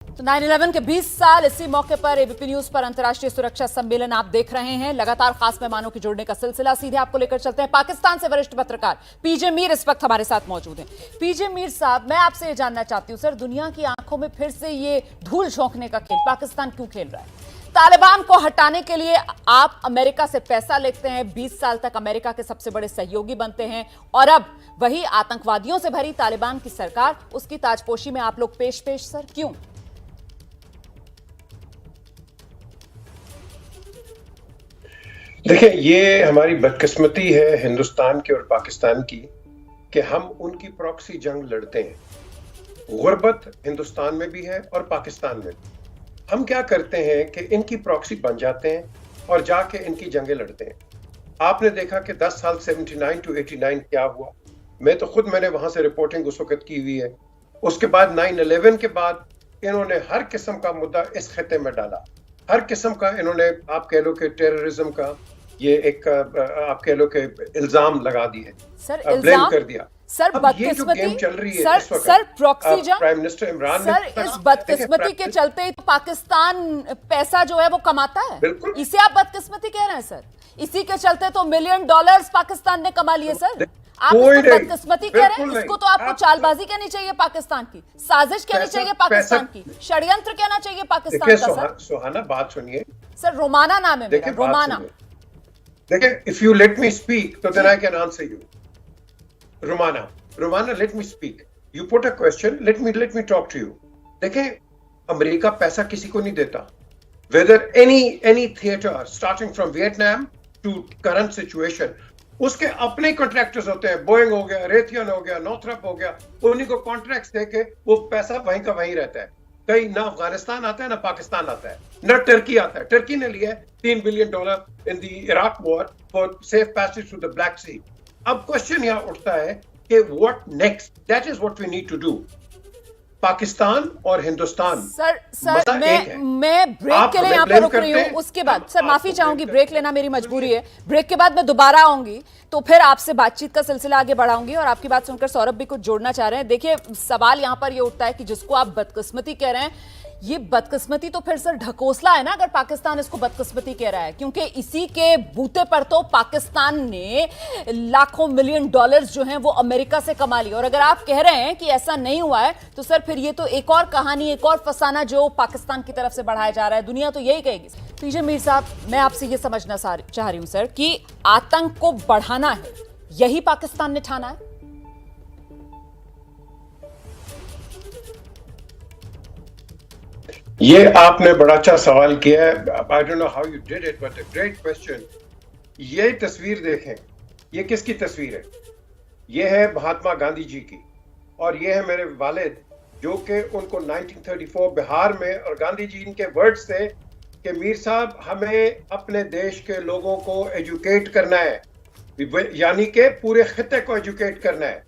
तो 9/11 के 20 साल, इसी मौके पर एबीपी न्यूज पर अंतर्राष्ट्रीय सुरक्षा सम्मेलन आप देख रहे हैं। लगातार खास मेहमानों के जुड़ने का सिलसिला, सीधे आपको लेकर चलते हैं। पाकिस्तान से वरिष्ठ पत्रकार पीजे मीर इस वक्त हमारे साथ मौजूद हैं। पीजे मीर साहब, मैं आपसे ये जानना चाहती हूँ सर, दुनिया की आंखों में फिर से ये धूल झोंकने का खेल पाकिस्तान क्यों खेल रहा है? तालिबान को हटाने के लिए आप अमेरिका से पैसा लेते हैं, 20 साल तक अमेरिका के सबसे बड़े सहयोगी बनते हैं, और अब वही आतंकवादियों से भरी तालिबान की सरकार, उसकी ताजपोशी में आप लोग पेश सर, क्यों? देखिए, ये हमारी बदकिस्मती है हिंदुस्तान की और पाकिस्तान की कि हम उनकी प्रॉक्सी जंग लड़ते हैं। गुर्बत हिंदुस्तान में भी है और पाकिस्तान में भी। हम क्या करते हैं कि इनकी प्रॉक्सी बन जाते हैं और जाके इनकी जंगें लड़ते हैं। आपने देखा कि 10 साल 79 to 89 क्या हुआ। मैंने वहां से रिपोर्टिंग उस वक्त की हुई है। उसके बाद 9/11 के बाद इन्होंने हर किस्म का मुद्दा इस खिते में डाला। हर किस्म का इन्होंने, आप कह लो कि टेररिज्म का ये एक आप कह लो कि इल्जाम लगा दिए, सर ब्लेम कर दिया। सर बदकिस्मती चल रही है सर प्रॉक्सी जंग, प्राइम मिनिस्टर इमरान सर इस बदकिस्मती के चलते तो पाकिस्तान पैसा जो है वो कमाता है, इसे आप बदकिस्मती कह रहे हैं सर? इसी के चलते तो $1 मिलियन पाकिस्तान ने कमा लिए सर। आप इसको बदकिस्मती कह रहे हैं, इसको तो आपको चालबाजी कहनी चाहिए पाकिस्तान की, साजिश कहनी चाहिए पाकिस्तान की, षड्यंत्र कहना चाहिए पाकिस्तान का सर। सुहाना, बात सुनिए सर, रोमाना नाम है मेरा, रोमाना। देखिए, if you let me speak, so then I can answer you. Romana, let me speak. You put a question, let me talk to you. देखें, अमेरिका पैसा किसी को नहीं देता. Whether any theater, starting from Vietnam to current situation, उसके अपने contractors होते हैं। बोइंग हो गया, रेथियन हो गया, नॉर्थरप हो गया, उन्हीं को कॉन्ट्रैक्ट्स देके वो पैसा वहीं का वहीं रहता है। कहीं ना अफगानिस्तान आता है ना पाकिस्तान आता है, ना टर्की आता है। टर्की ने लिया $3 billion in the Iraq war for safe passage through the Black Sea. अब क्वेश्चन यहाँ उठता है कि what next? That is what we need to do. Pakistan और हिंदुस्तान, सर मैं ब्रेक के लिए यहाँ पर रुक रही हूँ। उसके बाद सर माफी चाहूंगी, ब्रेक लेना मेरी मजबूरी है। ब्रेक के बाद मैं दोबारा आऊंगी तो फिर आपसे बातचीत का सिलसिला आगे बढ़ाऊंगी, और आपकी बात सुनकर सौरभ भी कुछ जोड़ना चाह रहे हैं। देखिए, सवाल यहाँ पर ये उठता है कि जिसको आप बदकिस्मती कह रहे हैं, ये बदकिस्मती तो फिर सर ढकोसला है ना, अगर पाकिस्तान इसको बदकिस्मती कह रहा है, क्योंकि इसी के बूते पर तो पाकिस्तान ने लाखों $1 मिलियन जो हैं वो अमेरिका से कमा लिए। और अगर आप कह रहे हैं कि ऐसा नहीं हुआ है तो सर फिर ये तो एक और कहानी, एक और फसाना जो पाकिस्तान की तरफ से बढ़ाया जा रहा है, दुनिया तो यही कहेगी। पीजे मीर साहब, मैं आपसे ये समझना चाह रही हूं सर कि आतंक को बढ़ाना है, यही पाकिस्तान ने ठाना है? ये आपने बड़ा अच्छा सवाल किया है। I don't know how you did it, but a great question. ये तस्वीर देखें, ये किसकी तस्वीर है? ये है महात्मा गांधी जी की, और ये है मेरे वालिद, जो कि उनको 1934 बिहार में, और गांधी जी इनके वर्ड्स थे कि मीर साहब, हमें अपने देश के लोगों को एजुकेट करना है, यानी कि पूरे खिते को एजुकेट करना है।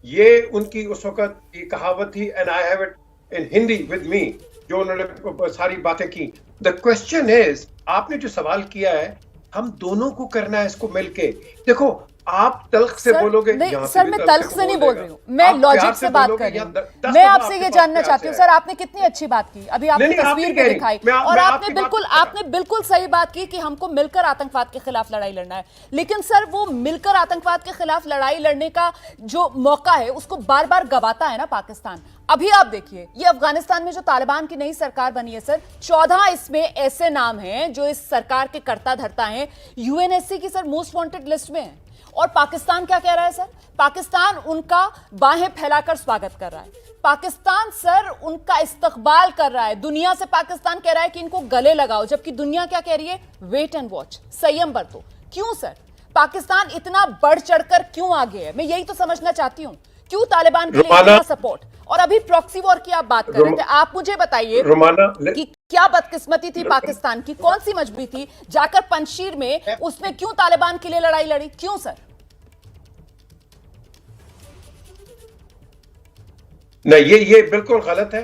ये उनकी उस वक्त की कहावत थी, and I have it in Hindi with me, जो उन्होंने सारी बातें की। द क्वेश्चन इज, आपने जो सवाल किया है, हम दोनों को करना है इसको मिलके। देखो, आप तल्ख से बोलोगे, नहीं सर, मैं तल्ख से नहीं बोल रही हूँ, मैं लॉजिक से बात कर रही हूँ। मैं आपसे ये जानना चाहती हूँ सर, आपने कितनी अच्छी बात की, अभी आपने तस्वीर भी दिखाई, और आपने बिल्कुल सही बात की कि हमको मिलकर आतंकवाद के खिलाफ लड़ाई लड़ना है। लेकिन सर, वो मिलकर आतंकवाद के खिलाफ लड़ाई लड़ने का जो मौका है उसको बार बार गवाता है ना पाकिस्तान। अभी आप देखिए, ये अफगानिस्तान में जो तालिबान की नई सरकार बनी है सर, 14 इसमें ऐसे नाम हैं जो इस सरकार के कर्ता धर्ता हैं, यूएनएससी की सर मोस्ट वांटेड लिस्ट में है। और पाकिस्तान क्या कह रहा है सर? पाकिस्तान उनका बाहें फैलाकर स्वागत कर रहा है, पाकिस्तान सर उनका इस्तकबाल कर रहा है। दुनिया से पाकिस्तान कह रहा है कि इनको गले लगाओ, जबकि दुनिया क्या कह रही है? वेट एंड वॉच, संयम बरतो। क्यों सर? पाकिस्तान इतना बढ़ चढ़कर क्यों आगे है? मैं यही तो समझना चाहती हूं, क्यों तालिबान के लिए इतना सपोर्ट? और अभी प्रॉक्सी वॉर की आप बात कर रहे थे, आप मुझे बताइए कि क्या बदकिस्मती थी पाकिस्तान की, कौन सी मजबूरी थी, जाकर पंजशीर में उसने क्यों तालिबान के लिए लड़ाई लड़ी? क्यों सर? नहीं, ये बिल्कुल गलत है।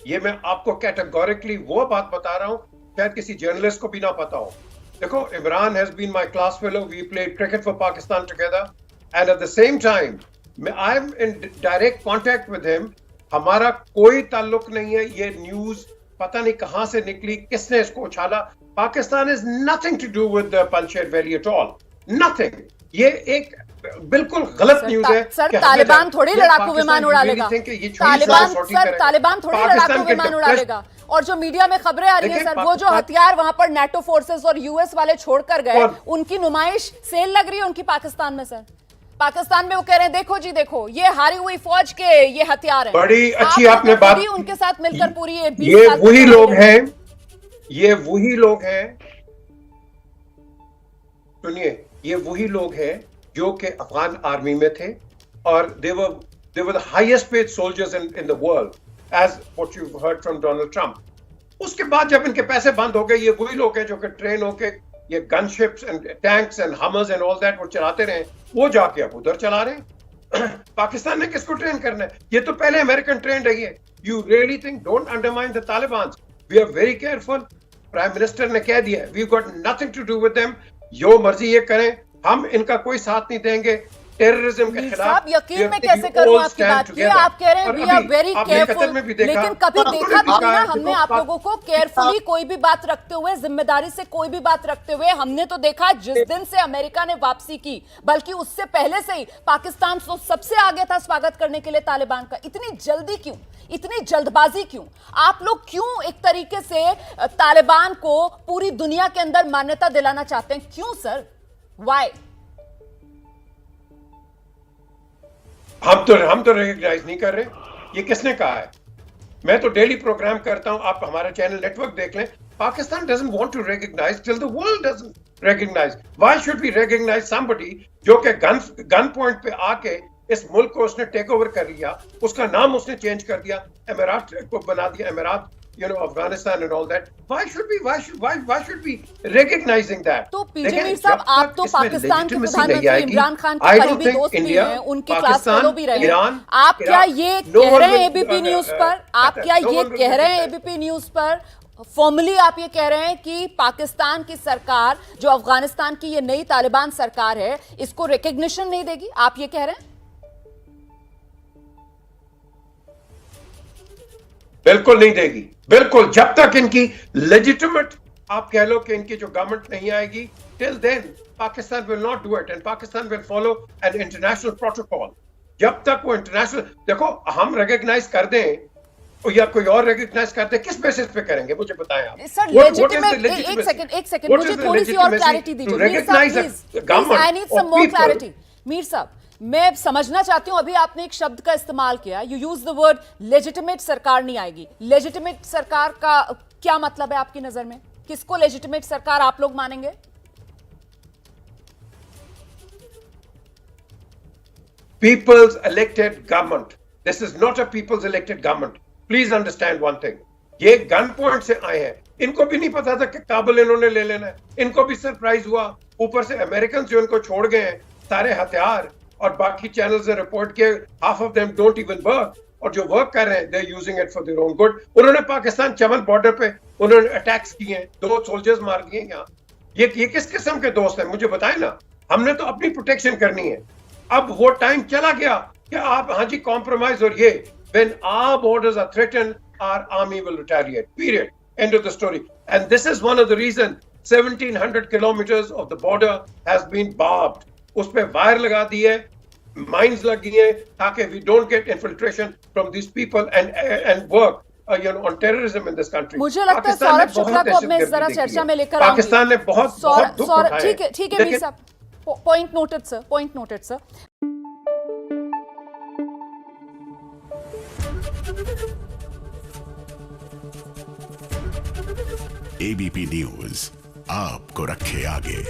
ये मैं आपको कैटेगोरिकली वो बात बता रहा हूं, शायद किसी जर्नलिस्ट को भी ना पता हो। देखो, Imran has been my class fellow, we played cricket for Pakistan together, and at the same time I am in direct contact with him हमारा कोई ताल्लुक नहीं है। ये न्यूज पता नहीं कहां से निकली, किसने इसको उछाला। Pakistan is nothing to do with Panjshir valley at all, nothing. ये एक बिल्कुल गलत न्यूज है। सर तालिबान थोड़ी लड़ाकू विमान उड़ा लेगा, तालिबान थोड़ी लड़ाकू विमान उड़ा लेगा। और जो मीडिया में खबरें आ रही हैं सर, वो जो हथियार वहां पर नेटो फोर्सेस और यूएस वाले छोड़कर गए, उनकी नुमाइश सेल लग रही है उनकी पाकिस्तान में सर। पाकिस्तान में वो कह रहे हैं देखो जी देखो, ये हारी हुई फौज के ये हथियार हैं। बड़ी अच्छी आपने बात, उनके साथ मिलकर पूरी ये वही लोग हैं, ये वही लोग हैं, सुनिए, ये वही लोग हैं जो कि अफगान आर्मी में थे और they were the highest paid soldiers in the world, as what you've heard from Donald Trump. उसके बाद जब इनके पैसे बंद हो गए, ये वही लोग हैं जो कि ट्रेन होके ये gunships and tanks and Hummers and all that वो चलाते रहे, वो जाके अब उधर चला रहे हैं। पाकिस्तान ने किसको ट्रेन करना है? ये तो पहले अमेरिकन ट्रेन रही है। You really think, don't undermine the Taliban, we are very careful. Prime minister ने कह दिया, we got nothing to do with them, जो मर्जी ये करें, हम इनका कोई साथ नहीं देंगे। टेररिज्म के खिलाफ यकीन में कैसे करूं आपकी बात? ये आप कह रहे हैं वी आर वेरी केयरफुल, लेकिन कभी देखा भी नहीं ना हमने आप लोगों को केयरफुली कोई भी बात रखते हुए, जिम्मेदारी से कोई भी बात रखते हुए। हमने तो देखा जिस दिन से अमेरिका ने वापसी की, बल्कि उससे पहले से ही पाकिस्तान तो सबसे आगे था स्वागत करने के लिए तालिबान का। इतनी जल्दी क्यों, इतनी जल्दबाजी क्यों? आप लोग क्यों एक तरीके से तालिबान को पूरी दुनिया के अंदर मान्यता दिलाना चाहते हैं? क्यों सर, व्हाई? हम तो रिकॉग्नाइज नहीं कर रहे। ये किसने कहा है? मैं तो डेली प्रोग्राम करता हूं, आप हमारा चैनल नेटवर्क देख लें। Pakistan doesn't want to recognise till the world doesn't recognise. Why should we recognise somebody जो कि गन पॉइंट पे आके इस मुल्क को उसने टेक ओवर कर लिया, उसका नाम उसने चेंज कर दिया, एमिरात को बना दिया एमिरात, you know, Afghanistan and all that. Why should we recognizing that? तो पीजे मीर साहब, आप तो पाकिस्तान के प्रधानमंत्री इमरान खान के करीबी दोस्त भी हैं, उनके क्लास फेलो भी रहे हैं। आप क्या ये कह रहे हैं एबीपी न्यूज पर, आप क्या ये कह रहे हैं एबीपी न्यूज पर, फॉर्मली आप ये कह रहे हैं कि पाकिस्तान की सरकार जो अफगानिस्तान की ये नई तालिबान सरकार है, इसको रिकग्निशन नहीं देगी? आप ये कह रहे हैं? बिल्कुल नहीं देगी, बिल्कुल। जब तक इनकी लेजिटिमेट, आप कह लो कि इनकी जो गवर्नमेंट नहीं आएगी, till then Pakistan will not do it and Pakistan will follow an international protocol. जब तक वो इंटरनेशनल, देखो हम रिकॉग्नाइज कर दें या कोई और रिकॉग्नाइज करते, किस बेसिस पे करेंगे मुझे बताएं आप। सर लेजिटिमेट, एक सेकंड मुझे थोड़ी सी और क्लैरिटी दीजिए I need some more clarity. Mir साहब, मैं समझना चाहती हूं, अभी आपने एक शब्द का इस्तेमाल किया, you use the word legitimate सरकार नहीं आएगी। लेजिटिमेट सरकार का क्या मतलब है आपकी नजर में? किसको लेजिटिमेट सरकार आप लोग मानेंगे? People's elected government. This is not a people's elected government. Please understand one thing. ये गन पॉइंट से आए हैं, इनको भी नहीं पता था कि काबुल इन्होंने ले लेना है, इनको भी सरप्राइज हुआ। ऊपर से अमेरिकन जो इनको छोड़ गए हैं सारे हथियार, और बाकी चैनल्स ने रिपोर्ट किया half of them don't even work, और जो वर्क कर रहे हैं they are using it for their own good. उन्होंने पाकिस्तान चमन बॉर्डर पे उन्होंने अटैक्स किए हैं, 2 सोल्जर्स मार दिए यहाँ। ये किस किस्म के दोस्त हैं मुझे बताएं ना। हमने तो अपनी प्रोटेक्शन करनी है। अब वो टाइम चला गया कि आप हाँ जी कॉम्प्रोमाइज, और ये when our borders are threatened our army will retaliate, period, end of the story. And this is one of the reason 1700 kilometres of the border has been barbed. उस पे वायर लगा दी है, माइंस लगी है, ताकि we don't get infiltration from this people and work you know on terrorism in this country. मुझे लगता है सौरभ शुक्ला को अब मैं जरा चर्चा में लेकर आऊंगी। पाकिस्तान ने बहुत दुख उठाया। ठीक है मीर साहब, point noted sir, point noted sir. ABP news आपको रखे आगे।